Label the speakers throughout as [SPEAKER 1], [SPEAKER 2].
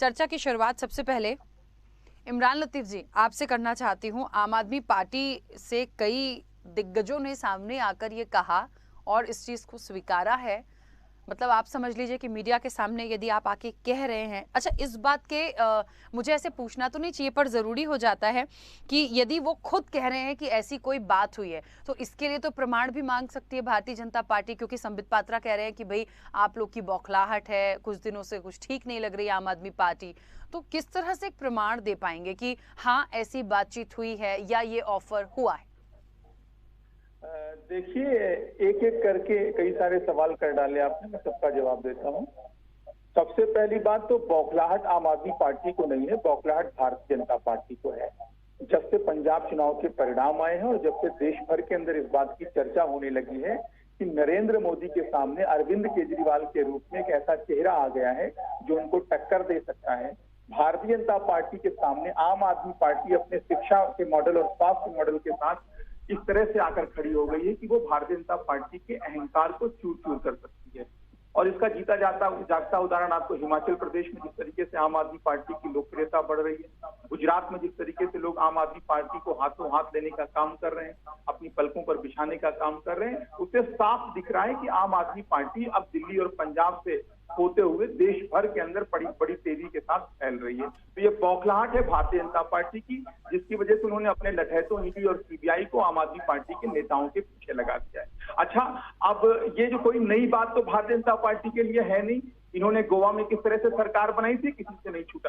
[SPEAKER 1] चर्चा की शुरुआत सबसे पहले इमरान लतीफ जी आपसे करना चाहती हूं। आम आदमी पार्टी से कई दिग्गजों ने सामने आकर ये कहा और इस चीज को स्वीकारा है, मतलब आप समझ लीजिए कि मीडिया के सामने यदि आप आके कह रहे हैं, अच्छा इस बात के मुझे ऐसे पूछना तो नहीं चाहिए पर जरूरी हो जाता है कि यदि वो खुद कह रहे हैं कि ऐसी कोई बात हुई है तो इसके लिए तो प्रमाण भी मांग सकती है भारतीय जनता पार्टी, क्योंकि संबित पात्रा कह रहे हैं कि भाई आप लोग की बौखलाहट है, कुछ दिनों से कुछ ठीक नहीं लग रही आम आदमी पार्टी। तो किस तरह से एक प्रमाण दे पाएंगे कि हाँ ऐसी बातचीत हुई है या ये ऑफर हुआ है?
[SPEAKER 2] देखिए, एक एक करके कई सारे सवाल कर डाले आपने, मैं सबका जवाब देता हूँ। सबसे पहली बात तो बौखलाहट आम आदमी पार्टी को नहीं है, बौखलाहट भारतीय जनता पार्टी को है। जब से पंजाब चुनाव के परिणाम आए हैं और जब से देश भर के अंदर इस बात की चर्चा होने लगी है कि नरेंद्र मोदी के सामने अरविंद केजरीवाल के रूप में एक ऐसा चेहरा आ गया है जो उनको टक्कर दे सकता है, भारतीय जनता पार्टी के सामने आम आदमी पार्टी अपने शिक्षा के मॉडल और स्वास्थ्य मॉडल के साथ इस तरह से आकर खड़ी हो गई है कि वो भारतीय जनता पार्टी के अहंकार को चूर चूर कर सकती है। और इसका जीता जागता उदाहरण आपको हिमाचल प्रदेश में जिस तरीके से आम आदमी पार्टी की लोकप्रियता बढ़ रही है, गुजरात में जिस तरीके से लोग आम आदमी पार्टी को हाथों हाथ लेने का काम कर रहे हैं, अपनी पलकों पर बिछाने का काम कर रहे हैं, उससे साफ दिख रहा है कि आम आदमी पार्टी अब दिल्ली और पंजाब से होते हुए देश भर के अंदर बड़ी बड़ी तेजी के साथ फैल रही है। तो ये बौखलाहट है भारतीय जनता पार्टी की, जिसकी वजह से उन्होंने अपने लठैतों ईडी और सीबीआई को आम आदमी पार्टी के नेताओं के पीछे लगा दिया है। अच्छा, अब ये जो कोई नई बात तो भारतीय जनता पार्टी के लिए है नहीं। इन्होंने गोवा में किस तरह से सरकार बनाई थी, किसी से नहीं छूट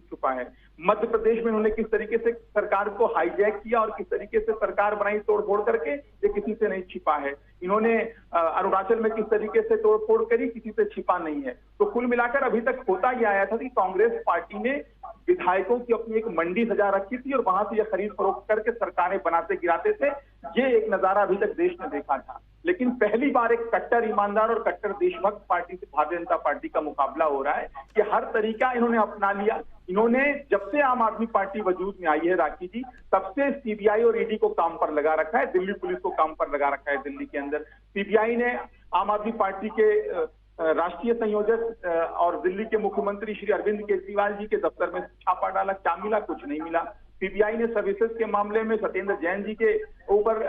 [SPEAKER 2] छुपा है। मध्य प्रदेश में इन्होंने किस तरीके से सरकार को हाईजैक किया और किस तरीके से सरकार बनाई तोड़ फोड़ करके, ये किसी से नहीं छिपा है। इन्होंने अरुणाचल में किस तरीके से तोड़ फोड़ करी, किसी से छिपा नहीं है। तो कुल मिलाकर अभी तक होता ही आया था कि कांग्रेस पार्टी ने विधायकों की अपनी एक मंडी सजा रखी थी और वहां से ये खरीद फरोख्त करके सरकारें बनाते गिराते थे। ये एक नजारा अभी तक देश ने देखा था, लेकिन पहली बार एक कट्टर ईमानदार और कट्टर देशभक्त पार्टी से भारतीय जनता पार्टी का मुकाबला हो रहा है कि हर तरीका इन्होंने अपना लिया। इन्होंने जब से आम आदमी पार्टी वजूद में आई है राखी जी, तब से सीबीआई और ईडी को काम पर लगा रखा है, दिल्ली पुलिस को काम पर लगा रखा है। दिल्ली के अंदर सीबीआई ने आम आदमी पार्टी के राष्ट्रीय संयोजक और दिल्ली के मुख्यमंत्री श्री अरविंद केजरीवाल जी के दफ्तर में छापा डाला, क्या मिला? कुछ नहीं मिला। सीबीआई ने सर्विसेज के मामले में सत्येंद्र जैन जी के ऊपर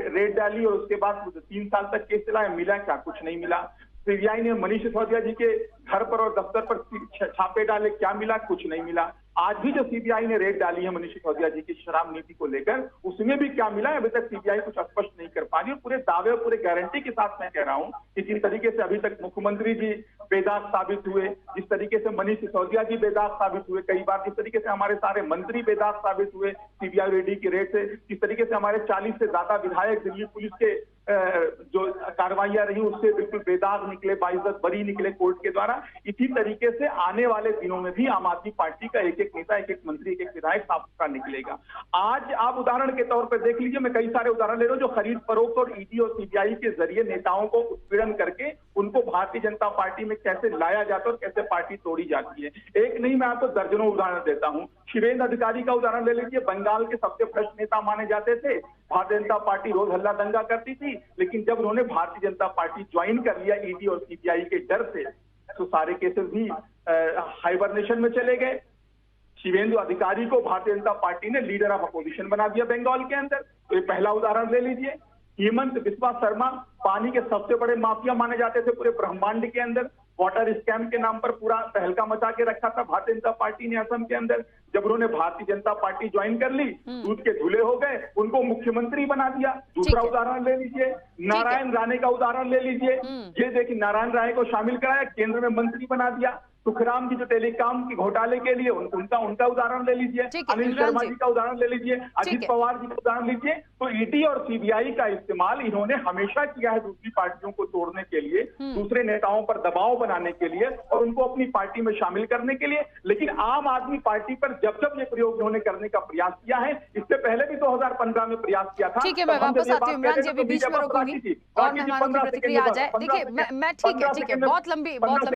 [SPEAKER 2] रेड डाली और उसके बाद 3 साल तक केस चलाया, मिला क्या? कुछ नहीं मिला। सीबीआई ने मनीष सिसोदिया जी के घर पर और दफ्तर पर छापे डाले, क्या मिला? कुछ नहीं मिला। आज भी जो सीबीआई ने रेड डाली है मनीष सिसोदिया जी की शराब नीति को लेकर, उसमें भी क्या मिला? अभी तक सीबीआई कुछ स्पष्ट नहीं कर पा रही। और पूरे दावे और पूरे गारंटी के साथ मैं कह रहा हूं कि जिस तरीके से अभी तक मुख्यमंत्री जी बेदाग साबित हुए, जिस तरीके से मनीष सिसोदिया जी बेदाग साबित हुए कई बार, जिस तरीके से हमारे सारे मंत्री बेदाग साबित हुए सीबीआई ईडी की रेड से, जिस तरीके से हमारे 40 से ज्यादा विधायक दिल्ली पुलिस के जो कार्रवाइयां रही उससे बिल्कुल बेदाग निकले, बाइज्जत बरी निकले कोर्ट के द्वारा, इसी तरीके से आने वाले दिनों में भी आम आदमी पार्टी का एक एक नेता, एक एक मंत्री, एक एक विधायक साफ सुथरा निकलेगा। आज आप उदाहरण के तौर पर देख लीजिए, मैं कई सारे उदाहरण ले रहा हूं जो खरीद फरोख्त और ईडी और सीबीआई के जरिए नेताओं को उत्पीड़न करके उनको भारतीय जनता पार्टी में कैसे लाया जाता है और कैसे पार्टी तोड़ी जाती है। एक नहीं, मैं आपको दर्जनों उदाहरण देता हूं। शिवेंद्र अधिकारी का उदाहरण ले लीजिए, बंगाल के सबसे भ्रष्ट नेता माने जाते थे। भारतीय जनता पार्टी रोज हल्ला दंगा करती थी, लेकिन जब उन्होंने भारतीय जनता पार्टी ज्वाइन कर लिया ईडी और सीबीआई के डर से, तो सारे केसेस भी हाइबरनेशन में चले गए। शिवेंदु अधिकारी को भारतीय जनता पार्टी ने लीडर ऑफ अपोजिशन बना दिया बंगाल के अंदर। तो ये पहला उदाहरण ले लीजिए। हेमंत बिस्वा शर्मा पानी के सबसे बड़े माफिया माने जाते थे पूरे ब्रह्मांड के अंदर। वाटर स्कैम के नाम पर पूरा तहलका मचा के रखा था भारतीय जनता पार्टी ने असम के अंदर। जब उन्होंने भारतीय जनता पार्टी ज्वाइन कर ली, दूध के धुले हो गए, उनको मुख्यमंत्री बना दिया। दूसरा उदाहरण ले लीजिए, नारायण राणे का उदाहरण ले लीजिए। ये देखिए, नारायण राणे को शामिल कराया, केंद्र में मंत्री बना दिया। सुखराम जी जो टेलीकॉम के घोटाले के लिए उनका उदाहरण ले लीजिए, अनिल शर्मा जी का उदाहरण ले लीजिए, अजित पवार जी का उदाहरण लीजिए। तो ईडी और सीबीआई का इस्तेमाल इन्होंने हमेशा किया है दूसरी पार्टियों को तोड़ने के लिए, दूसरे नेताओं पर दबाव बनाने के लिए और उनको अपनी पार्टी में शामिल करने के लिए। लेकिन आम आदमी पार्टी पर जब जब ये प्रयोग इन्होंने करने का प्रयास किया है, इससे पहले भी 2015 में प्रयास किया था।
[SPEAKER 1] ठीक है, मैं वापस आती हूँ इमरान जी, अभी बीच में रोकूंगी और मेहमानों की प्रतिक्रिया आ जाए। देखिए मैं ठीक है बहुत लंबी